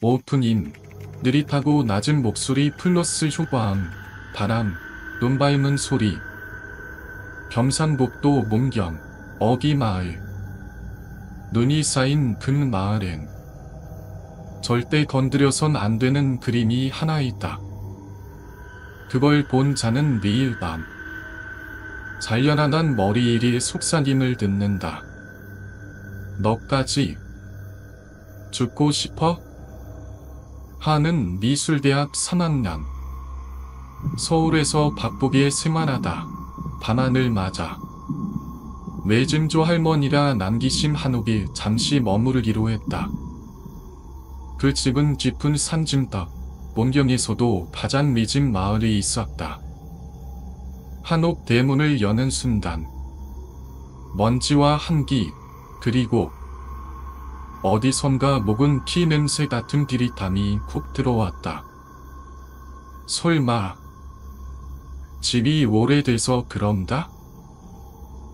오프닝 느릿하고 낮은 목소리 플러스 효과음, 바람, 눈 밟는 소리. 경상북도 문경 어기마을. 눈이 쌓인 그 마을엔 절대 건드려선 안 되는 그림이 하나 있다. 그걸 본 자는 매일 밤 잔련한 머리 일이 속삭임을 듣는다. 너까지 죽고 싶어? 하는 미술대학 3학년. 서울에서 바쁘게 생활하다 밤하늘 맞아 외증조 할머니라 남기신 한옥에 잠시 머무르기로 했다. 그 집은 깊은 산중턱 문경에서도 가장 미진 마을에 있었다. 한옥 대문을 여는 순간 먼지와 한기, 그리고 어디선가 묵은 피 냄새 같은 디릿함이 훅 들어왔다. 설마 집이 오래돼서 그런가?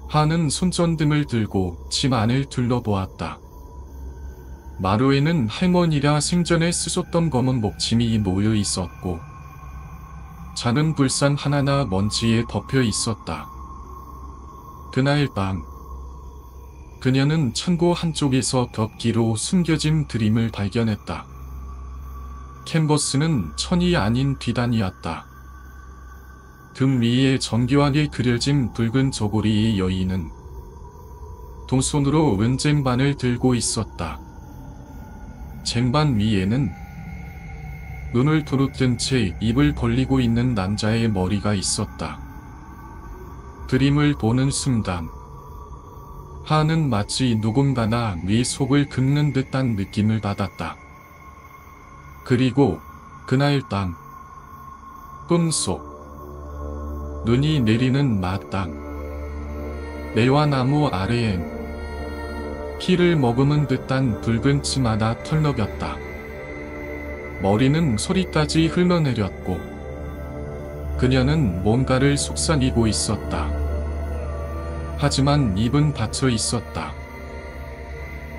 하는 손전등을 들고 집 안을 둘러보았다. 마루에는 할머니라 생전에 쓰셨던 검은 목침이 놓여 있었고 작은 불상 하나나 먼지에 덮여 있었다. 그날 밤 그녀는 창고 한쪽에서 벽기로 숨겨진 그림을 발견했다. 캔버스는 천이 아닌 비단이었다. 등 위에 정교하게 그려진 붉은 저고리의 여인은 두 손으로 은쟁반을 들고 있었다. 쟁반 위에는 눈을 부릅뜬 채 입을 벌리고 있는 남자의 머리가 있었다. 그림을 보는 순간 하는 마치 누군가나 네 속을 긁는 듯한 느낌을 받았다. 그리고 그날 밤 꿈속 눈이 내리는 마땅 매화나무 아래엔 피를 머금은 듯한 붉은 치마가 털럭였다. 머리는 소리까지 흘러내렸고 그녀는 뭔가를 속삭이고 있었다. 하지만 입은 닫혀 있었다.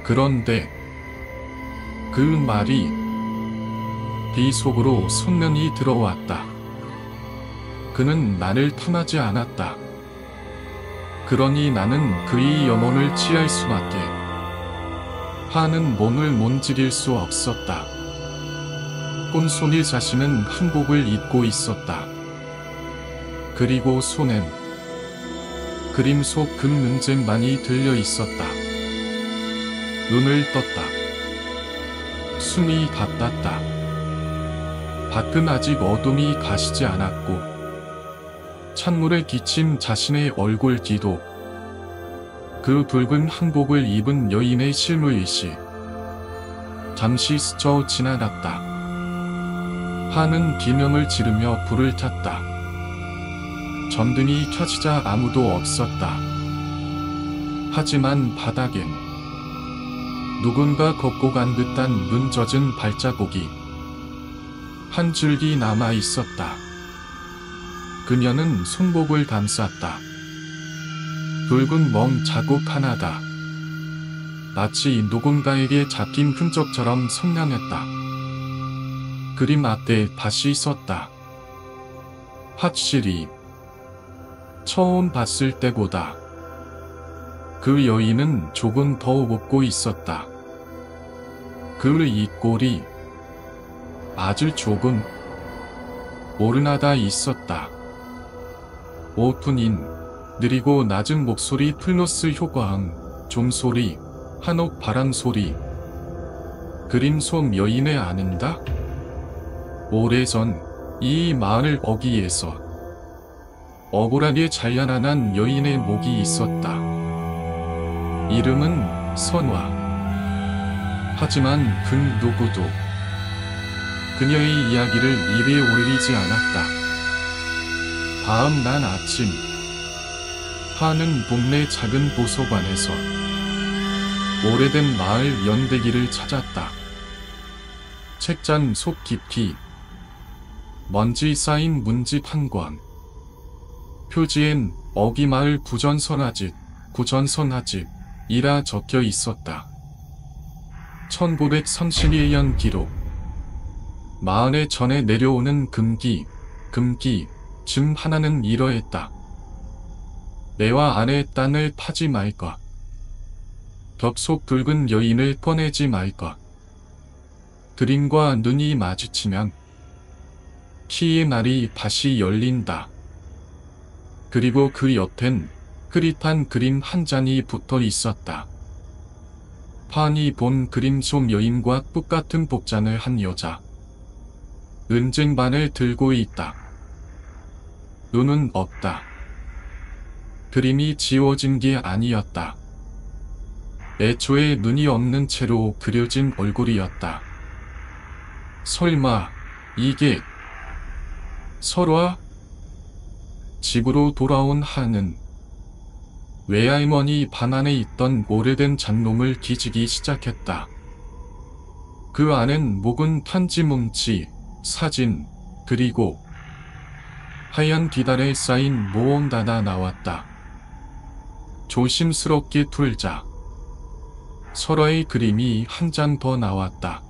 그런데 그 말이 귀 속으로 선명히 들어왔다. 그는 나를 탐하지 않았다. 그러니 나는 그의 영혼을 취할 수밖에. 하는 몸을 몸질일 수 없었다. 꿈속의 자신은 한복을 입고 있었다. 그리고 손엔 그림 속 금은쟁반이 들려 있었다. 눈을 떴다. 숨이 가빴다. 밖은 아직 어둠이 가시지 않았고 찬물에 기침 자신의 얼굴 뒤도 그 붉은 한복을 입은 여인의 실루엣이 잠시 스쳐 지나갔다. 하는 비명을 지르며 불을 탔다. 전등이 켜지자 아무도 없었다. 하지만 바닥엔 누군가 걷고 간 듯한 눈 젖은 발자국이 한 줄기 남아 있었다. 그녀는 손목을 감쌌다. 붉은 멍 자국 하나다. 마치 누군가에게 잡힌 흔적처럼 선명했다. 그림 앞에 다시 섰다. 확실히 처음 봤을 때보다 그 여인은 조금 더 웃고 있었다. 그 입꼬리 아주 조금 오르나다 있었다. 오프닝 느리고 낮은 목소리 플러스 효과음, 종소리, 한옥 바람 소리. 그림 속 여인을 아는가? 오래전 이 마을 어귀에서 억울하게 잘려난 여인의 목이 있었다. 이름은 선화. 하지만 그 누구도 그녀의 이야기를 입에 올리지 않았다. 다음 날 아침 하는 동네 작은 도서관에서 오래된 마을 연대기를 찾았다. 책장 속 깊이 먼지 쌓인 문집 한 권. 표지엔 어기마을 구전선화집이라 적혀 있었다. 1932년 기록. 마을의 전에 내려오는 금기 중 하나는 이러했다. 내와 아내의 땅을 파지 말것. 벽 속 붉은 여인을 꺼내지 말것. 그림과 눈이 마주치면 피의 날이 다시 열린다. 그리고 그 옆엔 흐릿한 그림 한 장이 붙어 있었다. 판이 본 그림 속 여인과 똑같은 복장을 한 여자. 은쟁반을 들고 있다. 눈은 없다. 그림이 지워진 게 아니었다. 애초에 눈이 없는 채로 그려진 얼굴이었다. 설마 이게 설화? 집으로 돌아온 하는 외할머니 방 안에 있던 오래된 장롱을 뒤지기 시작했다. 그 안엔 묵은 편지 뭉치, 사진, 그리고 하얀 비달에 쌓인 모험다가 나왔다. 조심스럽게 풀자 설화의 그림이 한 장 더 나왔다.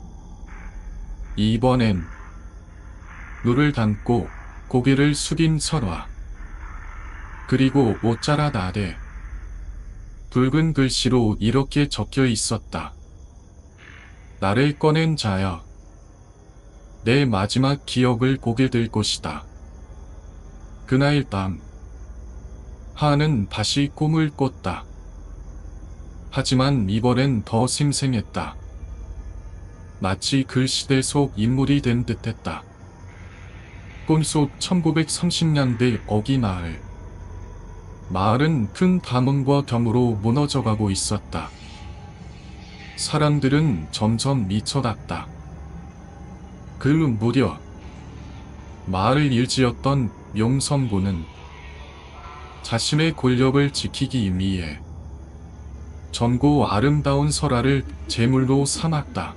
이번엔 눈을 감고 고개를 숙인 설화. 그리고 옷자락 아래 붉은 글씨로 이렇게 적혀 있었다. 나를 꺼낸 자여. 내 마지막 기억을 보게 될 것이다. 그날 밤 하는 다시 꿈을 꿨다. 하지만 이번엔 더 생생했다. 마치 그 시대 속 인물이 된 듯했다. 꿈속 1930년대 어기 마을. 마을은 큰 가뭄과 병으로 무너져가고 있었다. 사람들은 점점 미쳐갔다. 그 무렵 마을 일지였던 용성군은 자신의 권력을 지키기 위해 젊고 아름다운 설화를 제물로 삼았다.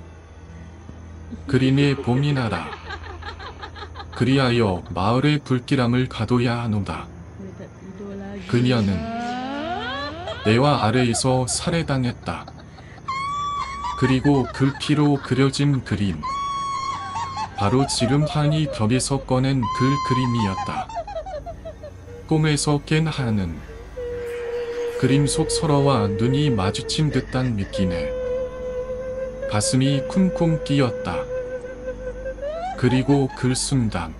그림의 봄이 나라. 그리하여 마을의 불길함을 가둬야 하노다. 그녀는 내와 아래에서 살해당했다. 그리고 그 피로 그려진 그림. 바로 지금 한이 벽에서 꺼낸 그 그림이었다. 꿈에서 깬 하는 그림 속 설화와 눈이 마주친 듯한 느낌에 가슴이 쿵쿵 뛰었다. 그리고 그 순간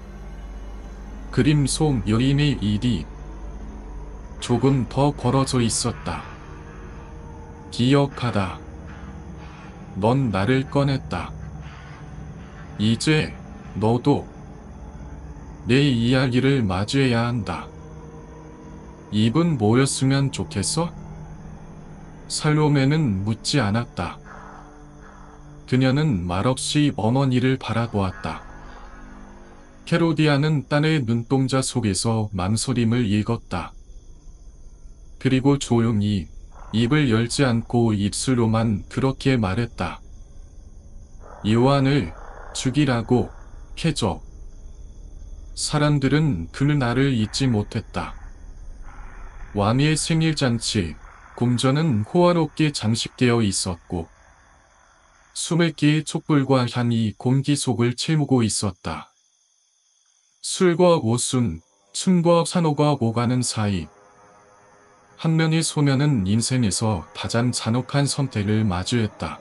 그림 속 여인의 일이 조금 더 벌어져 있었다. 기억하다. 넌 나를 꺼냈다. 이제 너도 내 이야기를 마주해야 한다. 입은 뭐였으면 좋겠어? 살로메는 묻지 않았다. 그녀는 말없이 어머니를 바라보았다. 캐로디아는 딸의 눈동자 속에서 망설임을 읽었다. 그리고 조용히 입을 열지 않고 입술로만 그렇게 말했다. 요한을 죽이라고 해줘. 사람들은 그 날을 잊지 못했다. 왕의 생일잔치, 궁전은 호화롭게 장식되어 있었고 수백 개의 촛불과 향이 공기 속을 채우고 있었다. 술과 오순, 춤과 산호가 오가는 사이 한 명의 소녀는 인생에서 가장 잔혹한 선택을 마주했다.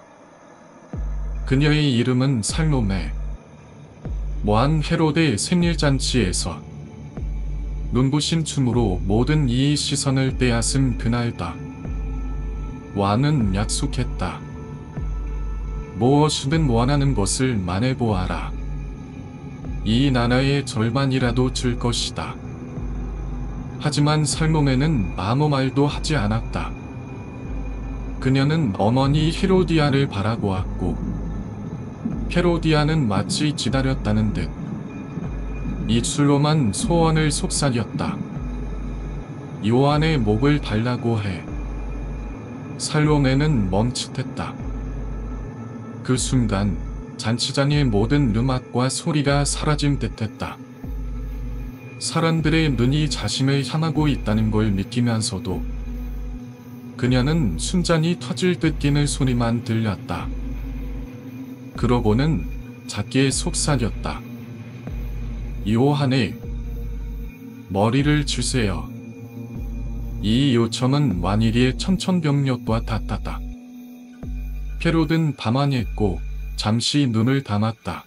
그녀의 이름은 살로메. 왕 헤로데 생일잔치에서 눈부신 춤으로 모든 이의 시선을 빼앗은 그날다. 왕은 약속했다. 무엇이든 원하는 것을 말해보아라. 이 나라의 절반이라도 줄 것이다. 하지만 살로메는 아무 말도 하지 않았다. 그녀는 어머니 헤로디아를 바라보았고 헤로디아는 마치 기다렸다는 듯 입술로만 소원을 속삭였다. 요한의 목을 달라고 해. 살로메는 멈칫했다. 그 순간 잔치장의 모든 음악과 소리가 사라진 듯했다. 사람들의 눈이 자신을 향하고 있다는 걸 느끼면서도 그녀는 순간이 터질 듯 끼는 소리만 들렸다. 그러고는 작게 속삭였다. 요한의 머리를 주세요. 이 요청은 완일이의 천천병력과 같았다. 헤롯은 밤안했고 잠시 눈을 감았다.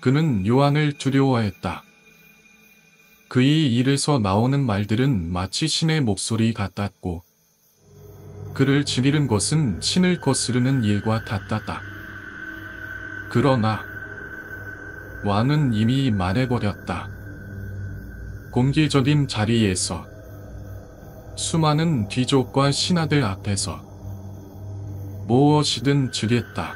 그는 요한을 두려워했다. 그의 입에서 나오는 말들은 마치 신의 목소리 같았고 그를 지리는 것은 신을 거스르는 일과 같았다. 그러나 왕은 이미 말해버렸다. 공개적인 자리에서 수많은 귀족과 신하들 앞에서 무엇이든 주겠다.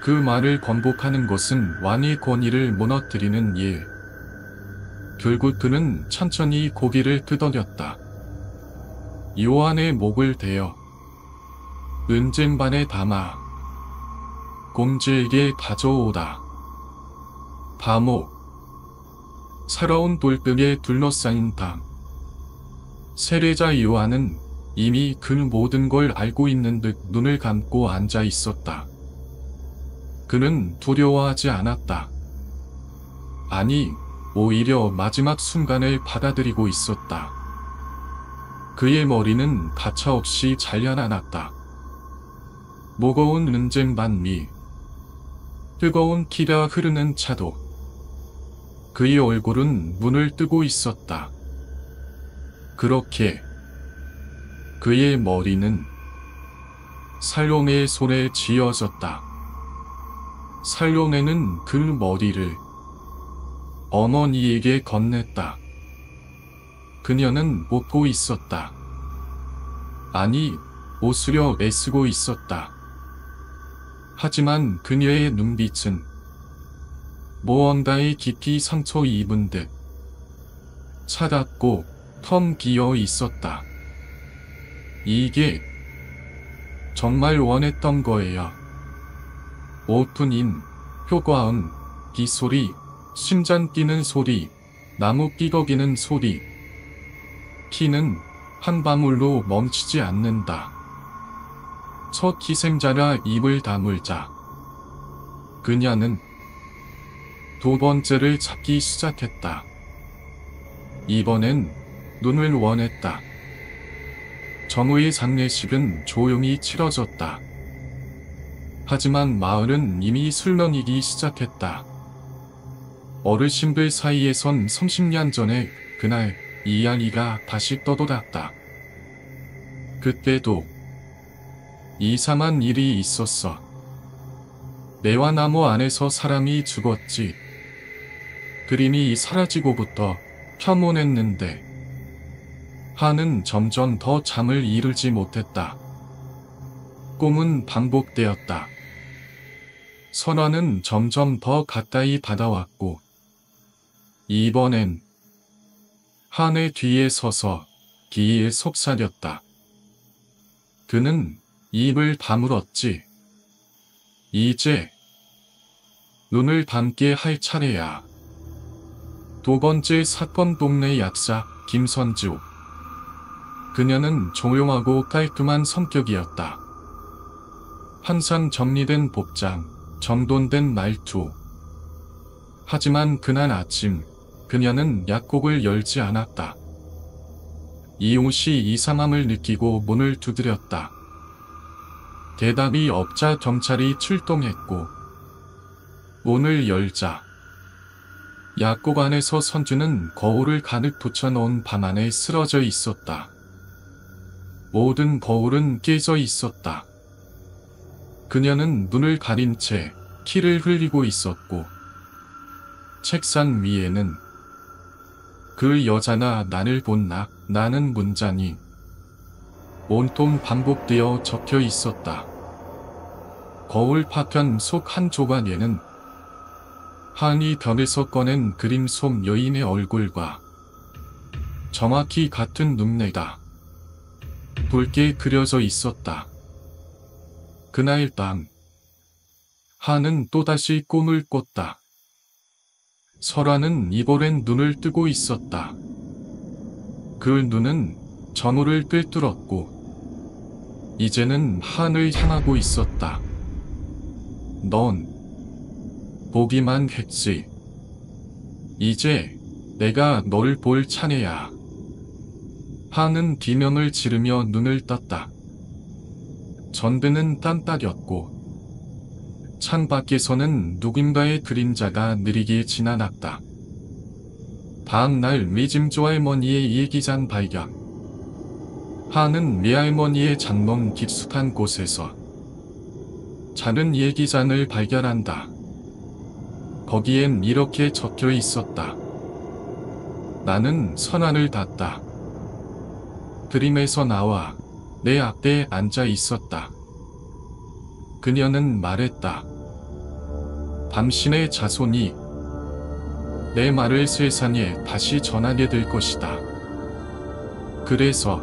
그 말을 번복하는 것은 왕의 권위를 무너뜨리는 일. 결국 그는 천천히 고개를 끄덕였다. 요한의 목을 대어 은쟁반에 담아 공주에게 가져오다. 밤옥 새로운 돌벽에 둘러싸인 방. 세례자 요한은 이미 그 모든 걸 알고 있는 듯 눈을 감고 앉아 있었다. 그는 두려워하지 않았다. 아니, 오히려 마지막 순간을 받아들이고 있었다. 그의 머리는 가차없이 잘려나갔다. 무거운 은쟁반 위, 뜨거운 피가 흐르는 차도. 그의 얼굴은 문을 뜨고 있었다. 그렇게 그의 머리는 살롱의 손에 쥐어졌다. 살롱에는 그 머리를 어머니에게 건넸다. 그녀는 웃고 있었다. 아니, 웃으려 애쓰고 있었다. 하지만 그녀의 눈빛은 무언가에 깊이 상처 입은 듯 차갑고 텅 비어 있었다. 이게 정말 원했던 거예요. 오프닝, 효과음, 빗소리, 심장 뛰는 소리, 나무 삐걱이는 소리. 피는 한 방울로 멈추지 않는다. 첫 희생자라 입을 다물자 그녀는 두 번째를 찾기 시작했다. 이번엔 눈을 원했다. 정우의 장례식은 조용히 치러졌다. 하지만 마을은 이미 술렁이기 시작했다. 어르신들 사이에선 30년 전에 그날 이야기가 다시 떠돌았다. 그때도 이상한 일이 있었어. 매화나무 안에서 사람이 죽었지. 그림이 사라지고부터 평온했는데 하는 점점 더 잠을 이루지 못했다. 꿈은 반복되었다. 선화는 점점 더 가까이 다가왔고 이번엔 한의 뒤에 서서 기에 속삭였다. 그는 입을 다물었지. 이제 눈을 감게 할 차례야. 두 번째 사건 동네 약사 김선주. 그녀는 조용하고 깔끔한 성격이었다. 항상 정리된 복장, 정돈된 말투. 하지만 그날 아침 그녀는 약국을 열지 않았다. 이웃이 이상함을 느끼고 문을 두드렸다. 대답이 없자 경찰이 출동했고 문을 열자 약국 안에서 선주는 거울을 가득 붙여놓은 방 안에 쓰러져 있었다. 모든 거울은 깨져 있었다. 그녀는 눈을 가린 채 피를 흘리고 있었고 책상 위에는 그 여자나 나를 본나 나는 문장이 온통 반복되어 적혀 있었다. 거울 파편 속 한 조각에는 한이 벽에서 꺼낸 그림 속 여인의 얼굴과 정확히 같은 눈매가 붉게 그려져 있었다. 그날 밤 한은 또다시 꿈을 꿨다. 설아는 이번엔 눈을 뜨고 있었다. 그 눈은 전우를 꿰뚫었고 이제는 한을 향하고 있었다. 넌 보기만 했지. 이제 내가 널 볼 차례야. 하는 비명을 지르며 눈을 떴다. 전등은 깜빡였고 창 밖에서는 누군가의 그림자가 느리게 지나갔다. 다음날 미짐조 할머니의 예기장 발견. 하는 미할머니의 장롱 깊숙한 곳에서 작은 예기장을 발견한다. 거기엔 이렇게 적혀 있었다. 나는 선안을 닫다. 그림에서 나와 내 앞에 앉아 있었다. 그녀는 말했다. 당신의 자손이 내 말을 세상에 다시 전하게 될 것이다. 그래서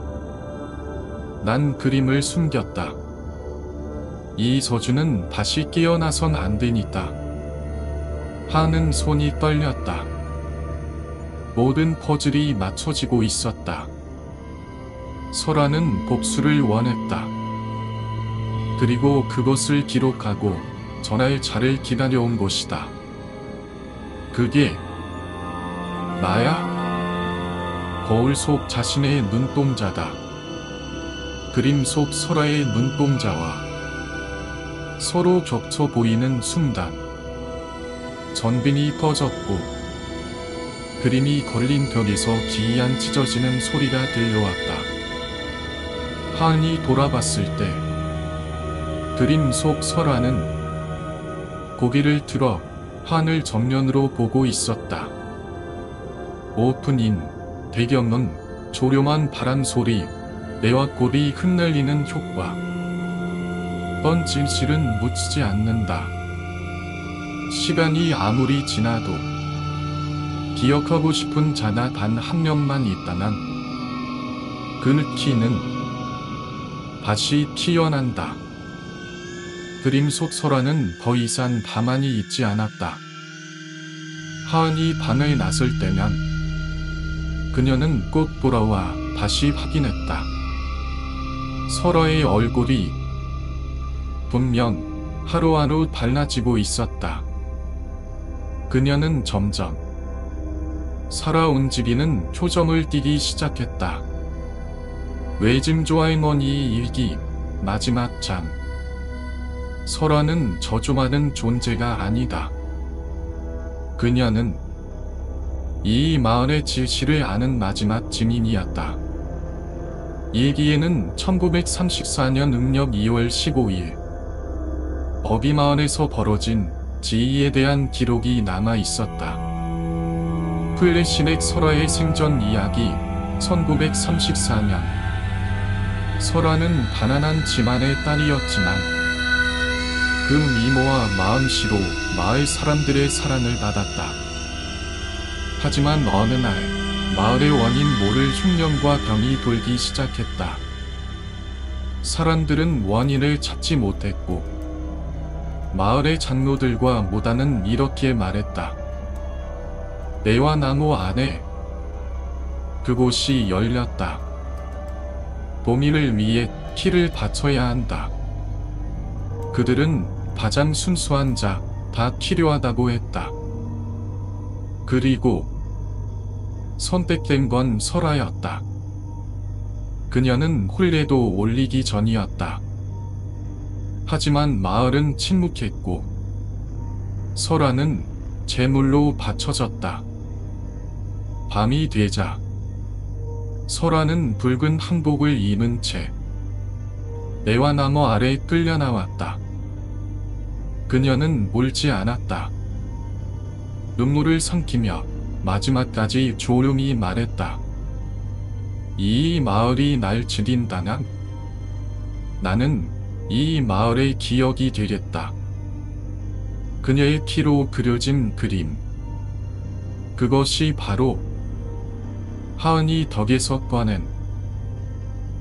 난 그림을 숨겼다. 이 저주는 다시 깨어나선 안 되니까. 하는 손이 떨렸다. 모든 퍼즐이 맞춰지고 있었다. 설아는 복수를 원했다. 그리고 그것을 기록하고 전할 자를 기다려온 것이다. 그게 나야? 거울 속 자신의 눈동자다. 그림 속 설아의 눈동자와 서로 겹쳐 보이는 순간 전등이 꺼졌고 그림이 걸린 벽에서 기이한 찢어지는 소리가 들려왔다. 하은이 돌아봤을 때 그림 속 설아는 고개를 들어 하늘 정면으로 보고 있었다. 오프닝 배경은 조용한 바람 소리, 내와 꼴이 흩날리는 효과. 뻔질실은 묻히지 않는다. 시간이 아무리 지나도 기억하고 싶은 자나 단 한 명만 있다면 그 느끼는 다시 피어난다. 그림 속 설아는 더 이상 가만히 있지 않았다. 하은이 방을 나설 때면 그녀는 꼭 돌아와 다시 확인했다. 설아의 얼굴이 분명 하루하루 달라지고 있었다. 그녀는 점점 살아 움직이는 표정을 띠기 시작했다. 외짐조 할머니의 일기 마지막 장. 설아는 저주받은 존재가 아니다. 그녀는 이 마을의 진실을 아는 마지막 증인이었다. 일기에는 1934년 음력 2월 15일 어비마을에서 벌어진 지희에 대한 기록이 남아 있었다. 플래시넥 설아의 생전 이야기. 1934년 설아는 가난한 집안의 딸이었지만 그 미모와 마음씨로 마을 사람들의 사랑을 받았다. 하지만 어느 날 마을의 원인 모를 흉년과 병이 돌기 시작했다. 사람들은 원인을 찾지 못했고 마을의 장로들과 무당은 이렇게 말했다. 내와 나무 안에 그곳이 열렸다. 보미를 위해 피를 바쳐야 한다. 그들은 가장 순수한 자 다 필요하다고 했다. 그리고 선택된 건 설아였다. 그녀는 혼례도 올리기 전이었다. 하지만 마을은 침묵했고 설아는 제물로 바쳐졌다. 밤이 되자 설아는 붉은 한복을 입은 채 내와나무 아래 끌려 나왔다. 그녀는 울지 않았다. 눈물을 삼키며 마지막까지 조용히 말했다. 이 마을이 날 죽인다면 나는 이 마을의 기억이 되겠다. 그녀의 피로 그려진 그림. 그것이 바로 하은이 덕에서 꺼낸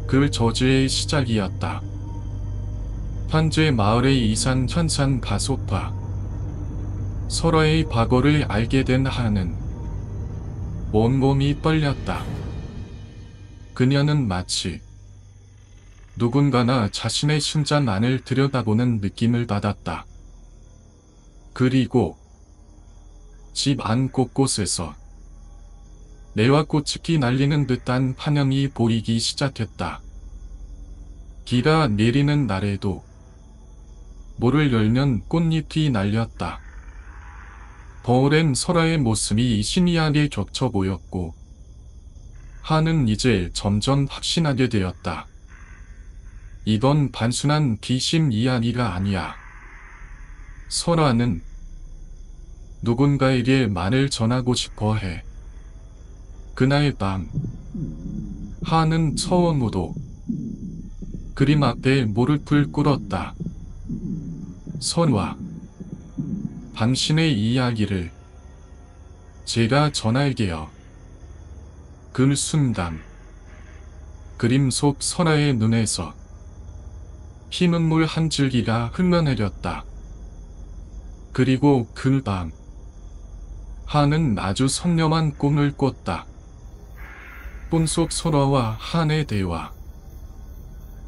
그 저주의 시작이었다. 현재 마을의 이상 현상 가속화. 설아의 과거를 알게 된 하은은 온몸이 떨렸다. 그녀는 마치 누군가나 자신의 심장 안을 들여다보는 느낌을 받았다. 그리고 집 안 곳곳에서 내와 꽃이 날리는 듯한 환영이 보이기 시작했다. 비가 내리는 날에도 문을 열면 꽃잎이 날렸다. 거울엔 설아의 모습이 신기하게 겹쳐 보였고 하는 이제 점점 확신하게 되었다. 이건 단순한 귀신 이야기가 아니야. 설아는 누군가에게 말을 전하고 싶어 해. 그날 밤 하는 처음으로 그림 앞에 무릎을 꿇었다. 설아, 당신의 이야기를 제가 전할게요. 그 순간 그림 속 설아의 눈에서 피눈물 한 줄기가 흘러내렸다. 그리고 그 밤 한은 아주 선명한 꿈을 꿨다. 꿈속 설아와 한의 대화.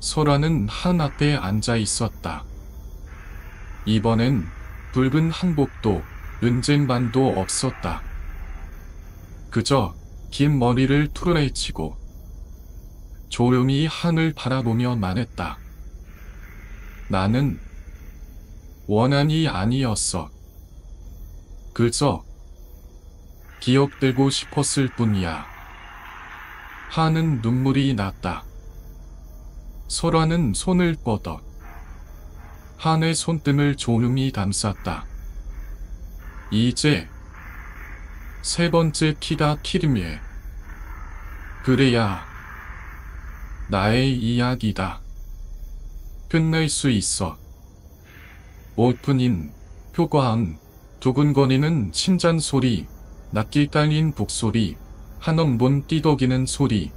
설아는 한 앞에 앉아 있었다. 이번엔 붉은 한복도 은쟁반도 없었다. 그저 긴 머리를 투르헤치고 조용히 하늘 바라보며 말했다. 나는 원한이 아니었어. 그저 기억되고 싶었을 뿐이야. 하는 눈물이 났다. 설아는 손을 뻗어 한의 손등을 조용히 감쌌다. 이제 세 번째 키가 필요해. 그래야 나의 이야기다 끝낼 수 있어. 오프닝, 표과음, 두근거리는 심장 소리, 낯길 깔린 북소리, 한엄분 띠덕이는 소리.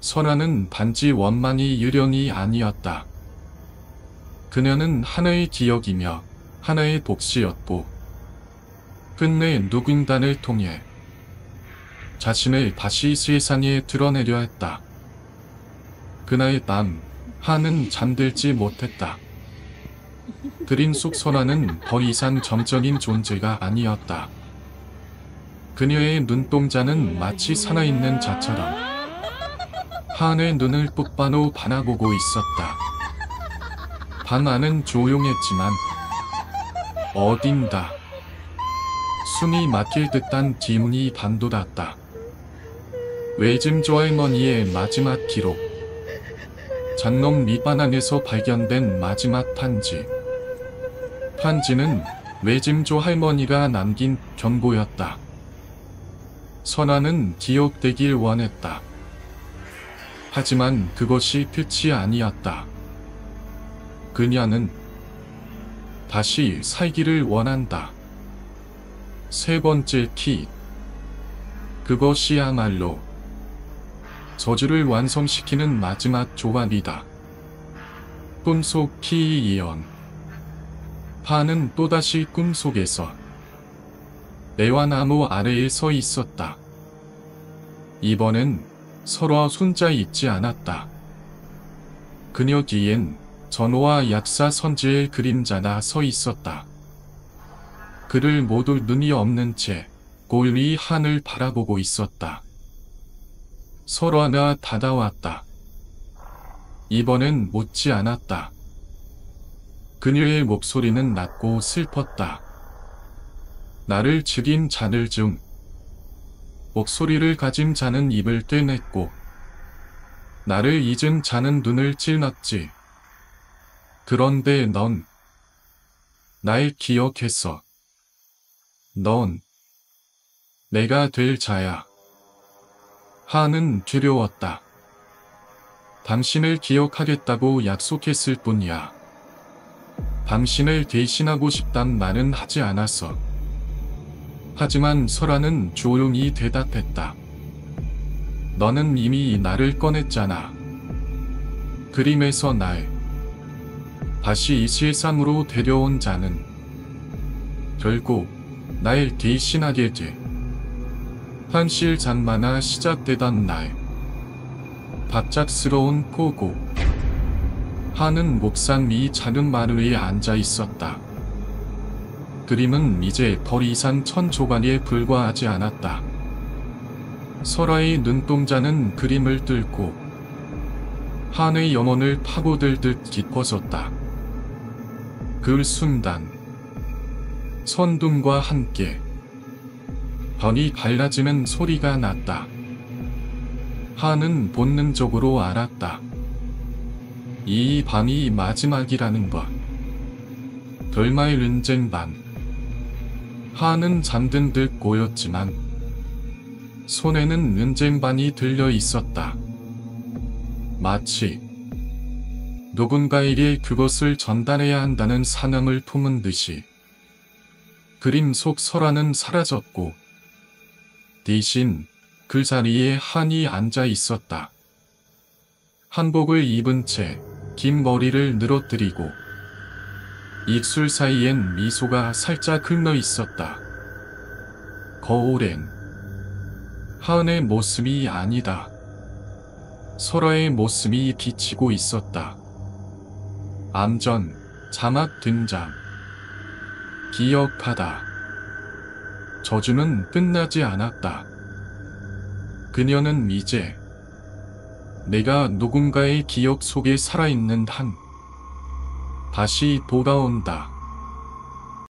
설아는 단지 원망이 유령이 아니었다. 그녀는 하나의 기억이며 하나의 복시였고 끝내 누군가를 통해 자신을 다시 세상에 드러내려 했다. 그날 밤 한은 잠들지 못했다. 그림 속 설아는 더 이상 정적인 존재가 아니었다. 그녀의 눈동자는 마치 살아있는 자처럼 한의 눈을 똑바로 바라보고 있었다. 방 안은 조용했지만 어딘가 숨이 막힐 듯한 기운이 반돋았다. 외짐조 할머니의 마지막 기록. 장롱 밑반 안에서 발견된 마지막 편지. 편지는 외짐조 할머니가 남긴 경고였다. 설아는 기억되길 원했다. 하지만 그것이 끝이 아니었다. 그녀는 다시 살기를 원한다. 세 번째 키. 그것이야말로 저주를 완성시키는 마지막 조합이다. 꿈속 키의 예언. 파는 또다시 꿈속에서 애완나무 아래에 서 있었다. 이번엔 설아 혼자 있지 않았다. 그녀 뒤엔 전호와 약사 선지의 그림자가 서 있었다. 그를 모두 눈이 없는 채 골리 하늘 바라보고 있었다. 설아가 다가왔다. 이번엔 묻지 않았다. 그녀의 목소리는 낮고 슬펐다. 나를 죽인 자들 중 목소리를 가진 자는 입을 떼냈고 나를 잊은 자는 눈을 찔렀지. 그런데 넌 날 기억했어. 넌 내가 될 자야. 하는 두려웠다. 당신을 기억하겠다고 약속했을 뿐이야. 당신을 대신하고 싶단 말은 하지 않았어. 하지만 설아는 조용히 대답했다. 너는 이미 나를 꺼냈잖아. 그림에서 날 다시 이 세상으로 데려온 자는 결국 날 대신하게 돼. 현실 장마나 시작되던 날 갑작스러운 폭우. 하는 목상 위 작은 마루에 앉아 있었다. 그림은 이제 더 이상 천조간이에 불과하지 않았다. 설아의 눈동자는 그림을 뚫고 한의 영혼을 파고들듯 깊어졌다. 그 순간 선둥과 함께 변이 갈라지는 소리가 났다. 한은 본능적으로 알았다. 이 밤이 마지막이라는 것. 별마의 른쟁반. 한은 잠든 듯 꼬였지만 손에는 른쟁반이 들려 있었다. 마치 누군가에게 그것을 전달해야 한다는 사명을 품은 듯이. 그림 속 설아는 사라졌고 대신 그 자리에 한이 앉아 있었다. 한복을 입은 채 긴 머리를 늘어뜨리고 입술 사이엔 미소가 살짝 흘러 있었다. 거울엔 한의 모습이 아니다. 설아의 모습이 비치고 있었다. 암전, 자막 등장. 기억하다. 저주는 끝나지 않았다. 그녀는 이제 내가 누군가의 기억 속에 살아있는 한 다시 돌아온다.